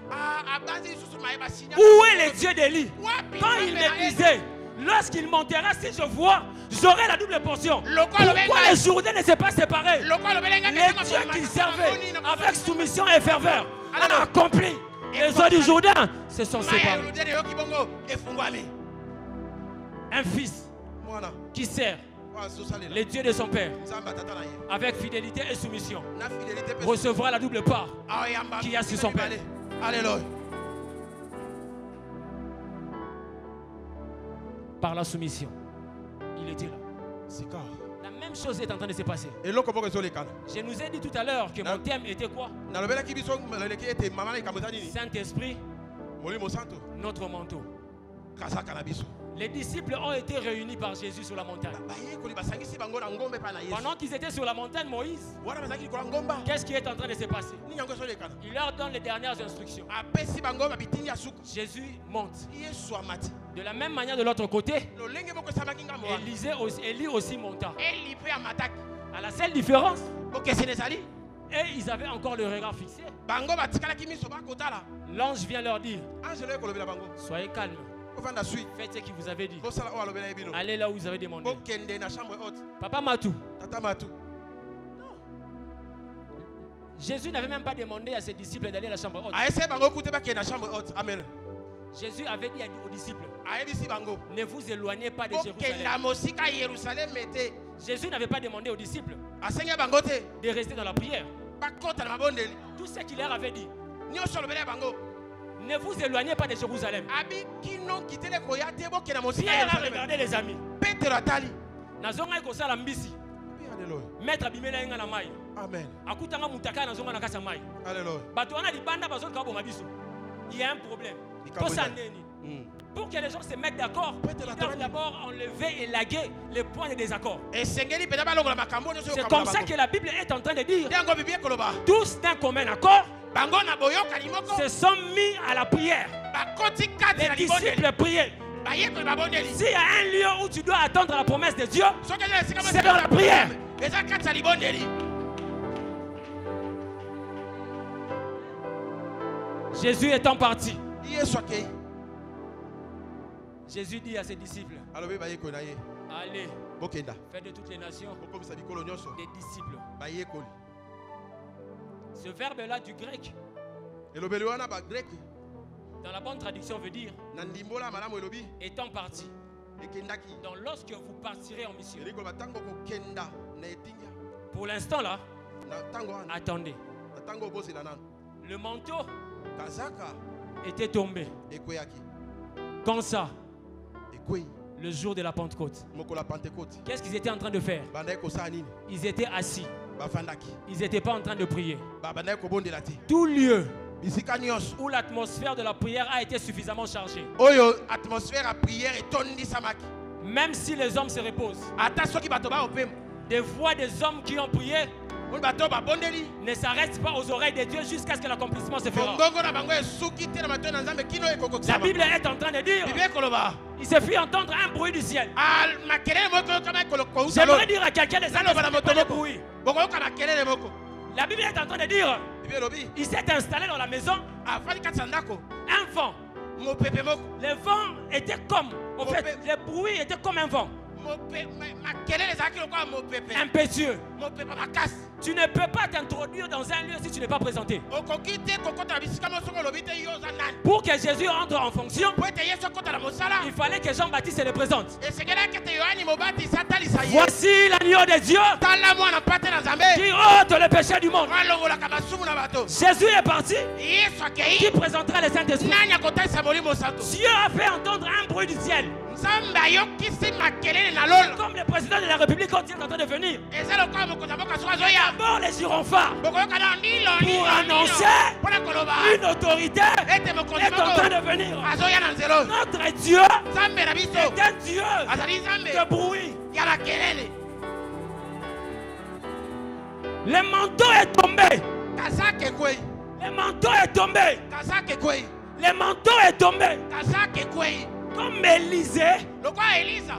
Où est le Dieu d'Élie? Quand il me disait, lorsqu'il montera, si je vois, j'aurai la double portion. Pourquoi le Jourdain ne s'est pas séparé? Les dieux qu'il servait avec soumission et ferveur ont accompli. Les eaux du Jourdain se sont séparés. Un fils qui sert les dieux de son père avec fidélité et soumission recevra la double part qu'il y a sur son père. Alléluia. Par la soumission, il était là. La même chose est en train de se passer. Je nous ai dit tout à l'heure que mon thème était quoi? Saint-Esprit, notre manteau. Les disciples ont été réunis par Jésus sur la montagne. Pendant qu'ils étaient sur la montagne, Moïse, qu'est-ce qui est en train de se passer? Il leur donne les dernières instructions. Jésus monte. De la même manière de l'autre côté, Élie aussi monta. À la seule différence, et ils avaient encore le regard fixé. L'ange vient leur dire: soyez calmes. Faites ce qu'il vous avait dit. Allez là où vous avez demandé. Papa Matou. Jésus n'avait même pas demandé à ses disciples d'aller à la chambre haute. Amen. Jésus avait dit aux disciples: ne vous éloignez pas de Jérusalem. Jésus n'avait pas demandé aux disciples de rester dans la prière. Tout ce qu'il leur avait dit: ne vous éloignez pas de Jérusalem. Pierre a regardé les amis. Nazonga ko sala mbisi. Maître abimela nga na mai. Amen. Akutanga mutaka nazonga na kasa mai. Alléluia. Bato wana libanda bazo ka bonga biso. Il y a un problème. Pour que les gens se mettent d'accord, ils doivent d'abord enlever et laguer les points de désaccord. C'est comme ça que la Bible est en train de dire: tous d'un commun accord se sont mis à la prière. Les disciples priaient. S'il y a un lieu où tu dois attendre la promesse de Dieu, c'est dans la prière. Jésus étant parti, Jésus dit à ses disciples: allez, faites de toutes les nations des disciples. Ce verbe-là du grec, dans la bonne traduction, veut dire étant parti. Donc lorsque vous partirez en mission, pour l'instant là, attendez. Le manteau était tombé. Quand ça, le jour de la Pentecôte, qu'est-ce qu'ils étaient en train de faire? Ils étaient assis. Ils n'étaient pas en train de prier. Tout lieu où l'atmosphère de la prière a été suffisamment chargée, même si les hommes se reposent, des voix des hommes qui ont prié ne s'arrêtent pas aux oreilles de Dieu jusqu'à ce que l'accomplissement se fera. La Bible est en train de dire, il se fit entendre un bruit du ciel. J'aimerais dire à quelqu'un des autres bruit. La Bible est en train de dire, il s'est installé dans la maison un vent. Le vent était comme, en fait, le bruit était comme un vent impétueux. Tu ne peux pas t'introduire dans un lieu si tu n'es pas présenté. Pour que Jésus entre en fonction, il fallait que Jean-Baptiste se le présente. Voici l'agneau de Dieu qui ôte le péché du monde. Jésus est parti. Qui présentera le Saint-Esprit? Dieu a fait entendre un bruit du ciel. Comme le président de la République quand il est en train de venir. D'abord les gyrophares pour annoncer une autorité est en train de venir. Notre Dieu est un Dieu de bruit. Le manteau est tombé. Le manteau est tombé. Le manteau est tombé. Comme Élisée,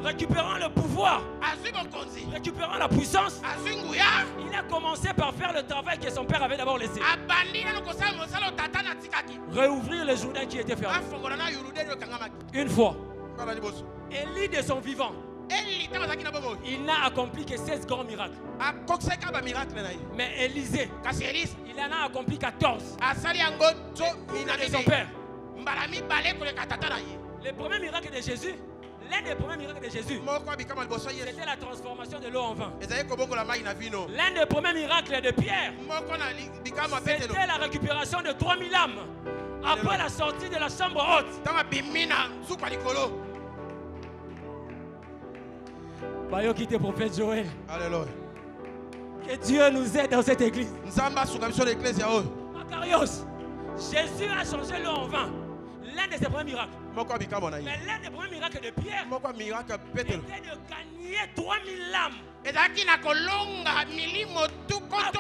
récupérant le pouvoir, récupérant la puissance, il a commencé par faire le travail que son père avait d'abord laissé. Réouvrir le Jourdain qui était fermé. Une fois, Élie de son vivant, il n'a accompli que 16 grands miracles. Mais Élisée, il en a accompli 14. De son père. Le premier miracle de Jésus, l'un des premiers miracles de Jésus, c'était la transformation de l'eau en vin. L'un des premiers miracles de Pierre, c'était la récupération de 3000 âmes après la sortie de la chambre haute. Bayo quitte prophète Joël. Alléluia. Que Dieu nous aide dans cette église. Macarios, Jésus a changé l'eau en vin. L'un de ses premiers miracles. Mais l'un des premiers miracles de Pierre était de gagner 3000 âmes. À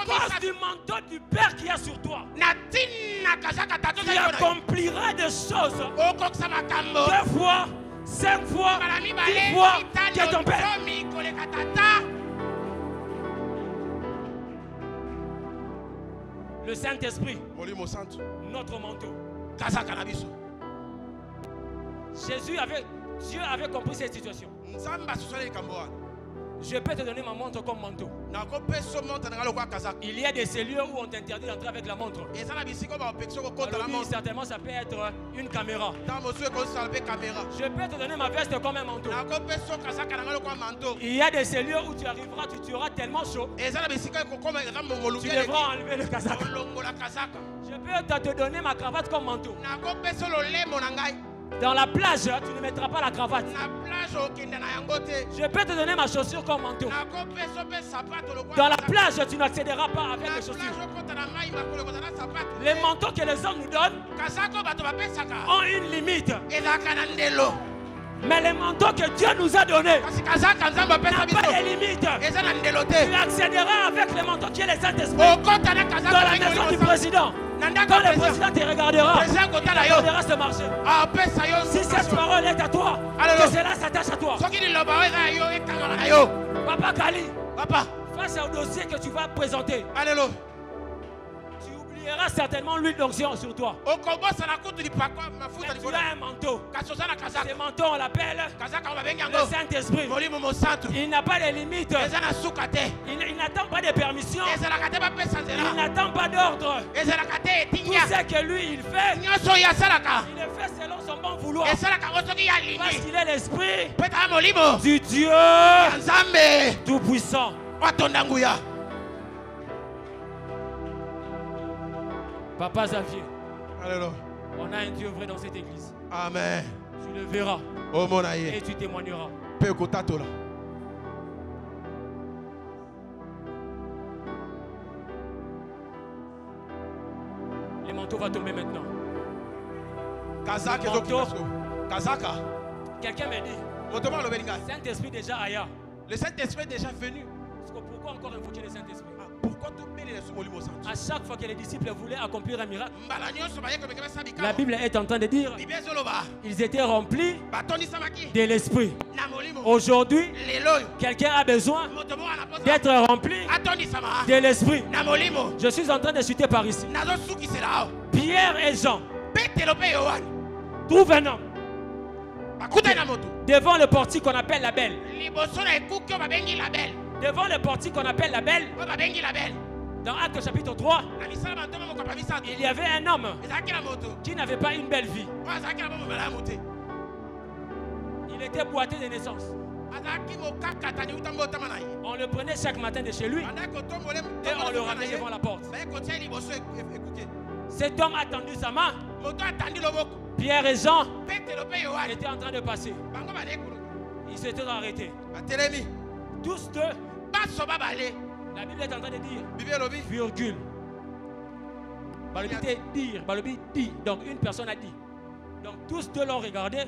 cause du manteau du Père qui est sur toi, tu accompliras des choses 2 fois, 5 fois, 10 fois que ton Père. Le Saint-Esprit, notre manteau. Dieu avait compris cette situation. Je peux te donner ma montre comme manteau. Il y a des lieux où on t'interdit d'entrer avec la montre. Alors, certainement, ça peut être une caméra. Je peux te donner ma veste comme un manteau. Il y a des lieux où tu arriveras, tu auras tellement chaud. Tu devras enlever le casaque. Je peux te donner ma cravate comme manteau. Dans la plage, tu ne mettras pas la cravate. Je peux te donner ma chaussure comme manteau. Dans la plage, tu n'accéderas pas avec les chaussures. Les manteaux que les hommes nous donnent ont une limite. Mais les manteaux que Dieu nous a donnés n'ont pas de limite. Tu accéderas avec les manteaux qui est le Saint-Esprit dans la maison du président. Quand le président te regardera, il regardera ce marché. Si cette parole est à toi, que cela s'attache à toi. Papa Kali, face au dossier que tu vas présenter, tu oublies Il y aura certainement l'huile d'onction sur toi. Tu as un manteau. Ce manteau, on l'appelle le Saint-Esprit. Il n'a pas de limites. Il n'attend pas de permission. Il n'attend pas d'ordre. Tout ce que lui, il fait, il le fait selon son bon vouloir. Parce qu'il est l'Esprit du Dieu Tout-Puissant. Papa Xavier, on a un Dieu vrai dans cette église. Amen. Tu le verras et tu témoigneras. Le manteau va tomber maintenant. Quelqu'un m'a dit, Saint-Esprit déjà ailleurs. Le Saint-Esprit est déjà venu. Pourquoi encore invoquer le Saint-Esprit? Pourquoi tout mêler les sous-molimos? À chaque fois que les disciples voulaient accomplir un miracle, la Bible est en train de dire ils étaient remplis de l'Esprit. Aujourd'hui, quelqu'un a besoin d'être rempli de l'Esprit. Je suis en train de chuter par ici. Pierre et Jean trouvent un homme devant le portique qu'on appelle la Belle. Devant le portique qu'on appelle la Belle. Dans Actes chapitre 3, il y avait un homme qui n'avait pas une belle vie. Il était boité de naissance. On le prenait chaque matin de chez lui et on le ramenait devant la porte. Cet homme a tendu sa main. Pierre et Jean étaient en train de passer. Ils s'étaient arrêtés. Tous deux. La Bible est en train de dire virgule. Balobi dit. Donc une personne a dit. Donc tous deux l'ont regardé.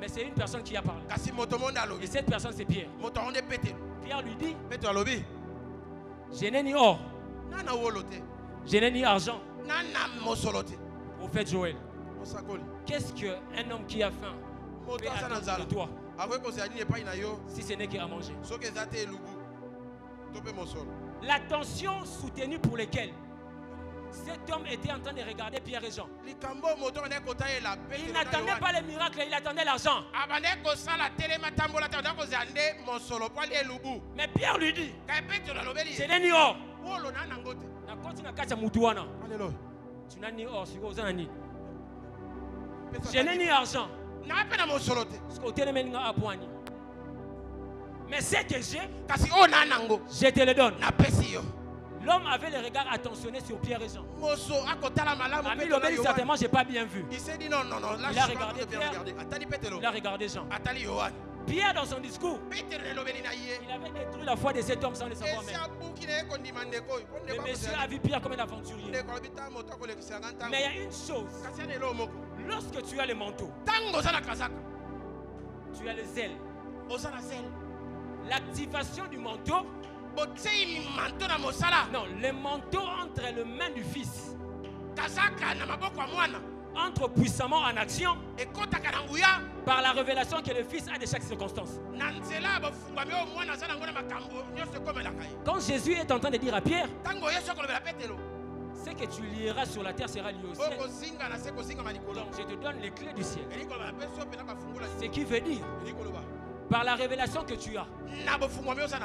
Mais c'est une personne qui a parlé. Et cette personne c'est Pierre. Pierre lui dit, je n'ai ni or, je n'ai ni argent. Prophète Joël, qu'est-ce qu'un homme qui a faim peut attendre de toi si ce n'est qu'à manger? L'attention soutenue pour lesquelles cet homme était en train de regarder Pierre et Jean. Il n'attendait pas le miracle, il attendait l'argent. Mais Pierre lui dit, je n'ai ni or. Tu n'as ni or, je n'ai ni argent. Mais ce que j'ai, je te le donne. L'homme avait le regard attentionné sur Pierre et Jean. Ami Lobeli, certainement, je n'ai pas bien vu. Il s'est dit non. Il a regardé Pierre, il a regardé Jean. Pierre, dans son discours, il avait détruit la foi de cet homme sans le savoir même. Le monsieur a vu Pierre comme un aventurier. Mais il y a une chose. Lorsque tu as le manteau, tu as le zèle. L'activation du manteau. Non, le manteau entre les mains du Fils. Entre puissamment en action par la révélation que le Fils a de chaque circonstance. Quand Jésus est en train de dire à Pierre, ce que tu lieras sur la terre sera lié au ciel. Donc je te donne les clés du ciel. Ce qui veut dire, par la révélation que tu as,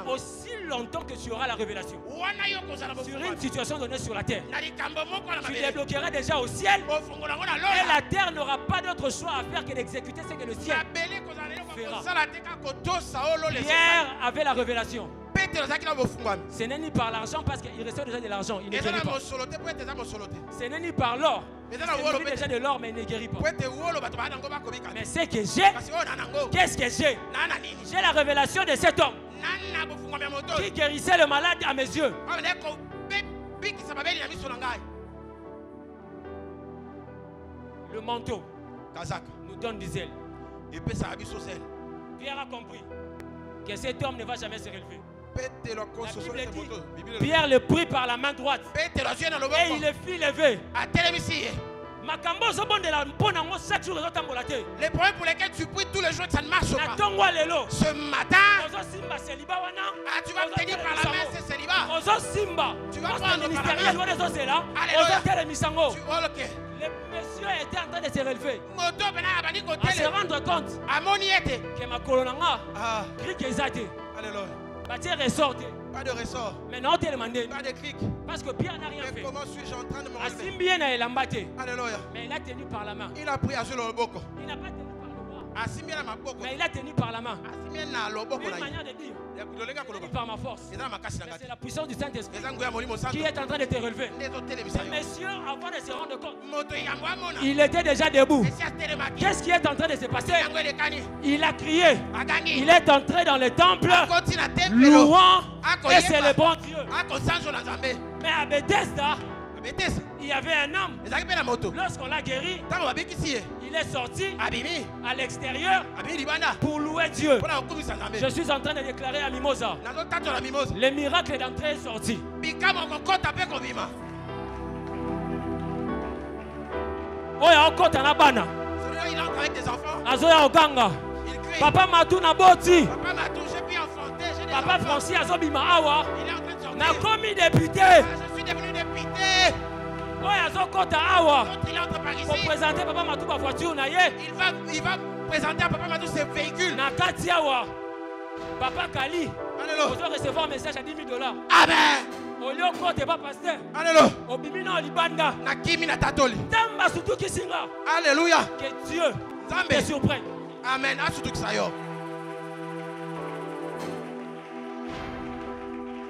aussi longtemps que tu auras la révélation sur une situation donnée sur la terre, tu débloqueras déjà au ciel et la terre n'aura pas d'autre choix à faire que d'exécuter ce que le ciel fera. Pierre avait la révélation. Ce n'est ni par l'argent parce qu'il reçoit déjà de l'argent, il ne guérit pas. Ce n'est ni par l'or, il reçoit déjà de l'or mais il ne guérit pas. Mais ce que j'ai, qu'est-ce que j'ai? J'ai la révélation de cet homme qui guérissait le malade à mes yeux. Le manteau nous donne du zèle. Pierre a compris que cet homme ne va jamais se relever. La Bible dit, Pierre le prit par la main droite et il le fit lever. Les problèmes pour lesquels tu pries tous les jours, ça ne marche pas. Ce matin, tu vas tenir par la main ce célibat. Tu vas prendre le Parlement. Alléluia. Le monsieur était en train de se relever. À se rendre compte que ma colonanga, alléluia. Pas de ressort. Mais non, tu demandé. Pas de clic. Parce que Pierre n'a rien fait. Comment suis-je en train de me relever? Alléluia. Mais il a tenu par la main. Il a pris à ce loboko. Il n'a pas tenu par le bras. Mais il a tenu par la main. Une manière de dire. Par ma force. C'est la puissance du Saint-Esprit qui est en train de te relever. Ce monsieur, avant de se rendre compte, il était déjà debout. Qu'est-ce qui est en train de se passer? Il a crié. Il est entré dans le temple, louant et célébrant Dieu. Mais à Bethesda, il y avait un homme. Lorsqu'on l'a guéri, il est sorti à l'extérieur pour louer Dieu. Je suis en train de déclarer à Mimosa, le miracle d'entrée est sorti. Oya okota na bana. Il entre avec des enfants. Azoya oganga. Papa Matou na boti. Papa Matou, j'ai pu enfanter. Papa Francis azobima awa. Il est en train de sortir. Na komi député. Je suis devenu député. Oya azokota awa. Il entre par ici. Pour présenter Papa Matou ma voiture na ye. Il va présenter à Papa Matou ses véhicules. Na kati awa. Papa Kali. Alléluia. Vous allez recevoir un message à $10,000. Amen. Au lieu de pas pasteur. Alléluia. Au bimino libanda. Na kimi na tatoli. Tamba surtout qui singa. Alléluia. Que Dieu te surprenne. Amen. Surtout que ça y est.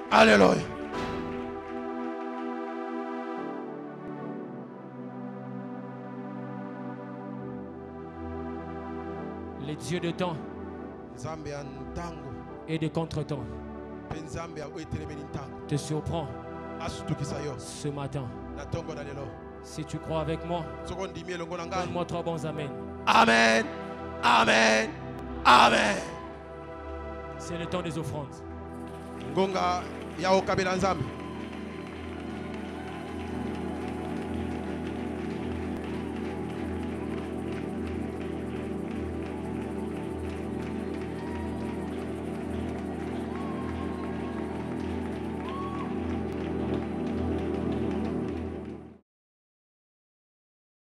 Alléluia. Les dieux de temps et de contre-temps te surprend ce matin. Si tu crois avec moi, donne-moi 3 bons amen. Amen. Amen. Amen. C'est le temps des offrandes. Ngonga ya okabela nzambe.